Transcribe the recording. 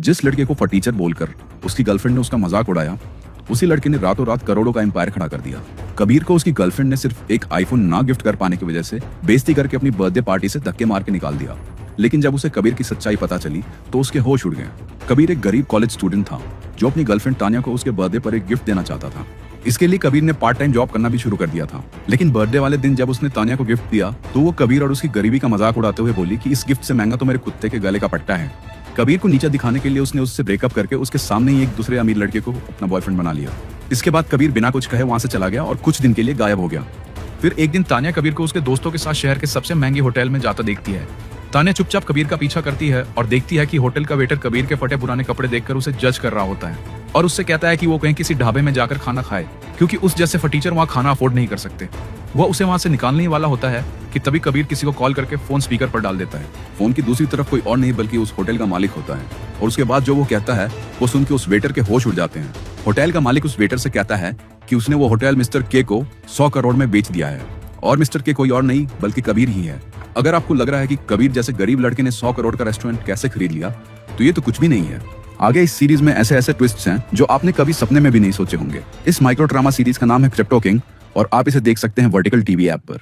जिस लड़के को फटीचर बोलकर उसकी गर्लफ्रेंड ने उसका मजाक उड़ाया, उसी लड़के ने रातों रात करोड़ों का एम्पायर खड़ा कर दिया। कबीर को उसकी गर्लफ्रेंड ने सिर्फ एक आईफोन ना गिफ्ट कर पाने की वजह से बेइज्जती करके अपनी बर्थडे पार्टी से धक्के मार के निकाल दिया। लेकिन जब उसे कबीर की सच्चाई पता चली तो उसके होश उड़ गए। कबीर एक गरीब कॉलेज स्टूडेंट था जो अपनी गर्लफ्रेंड तानिया को उसके बर्थडे पर एक गिफ्ट देना चाहता था। इसके लिए कबीर ने पार्ट टाइम जॉब करना भी शुरू कर दिया था। लेकिन बर्थडे वाले दिन जब उसने तानिया को गिफ्ट दिया तो वो कबीर और उसकी गरीबी का मजाक उड़ाते हुए बोली कि इस गिफ्ट से महंगा तो मेरे कुत्ते के गले का पट्टा है। कबीर को नीचा दिखाने के लिए उसने उससे ब्रेकअप करके उसके सामने ही एक दूसरे अमीर लड़के को अपना बॉयफ्रेंड बना लिया। इसके बाद कबीर बिना कुछ कहे वहां से चला गया और कुछ दिन के लिए गायब हो गया। फिर एक दिन तानिया कबीर को उसके दोस्तों के साथ शहर के सबसे महंगे होटल में जाता देखती है। तानिया चुपचाप कबीर का पीछा करती है और देखती है कि होटल का वेटर कबीर के फटे पुराने कपड़े देखकर उसे जज कर रहा होता है और उससे कहता है कि वो कहीं किसी ढाबे में जाकर खाना खाए, क्योंकि उस जैसे फटीचर वहाँ खाना अफोर्ड नहीं कर सकते। वह उसे वहां से निकालने ही वाला होता है कि तभी कबीर किसी को कॉल करके फोन स्पीकर पर डाल देता है। फोन की दूसरी तरफ कोई और नहीं बल्कि उस होटल का मालिक होता है और उसके बाद जो वो कहता है वो सुन के उस वेटर के होश उड़ जाते हैं। होटल का मालिक उस वेटर से कहता है कि उसने वो होटल मिस्टर के को 100 करोड़ में बेच दिया है और मिस्टर के कोई और नहीं बल्कि कबीर ही है। अगर आपको लग रहा है कि कबीर जैसे गरीब लड़के ने 100 करोड़ का रेस्टोरेंट कैसे खरीद लिया, तो ये तो कुछ भी नहीं है। आगे इस सीरीज में ऐसे ऐसे ट्विस्ट्स हैं जो आपने कभी सपने में भी नहीं सोचे होंगे। इस माइक्रो ड्रामा सीरीज का नाम है क्रिप्टो किंग और आप इसे देख सकते हैं वर्टिकल टीवी ऐप पर।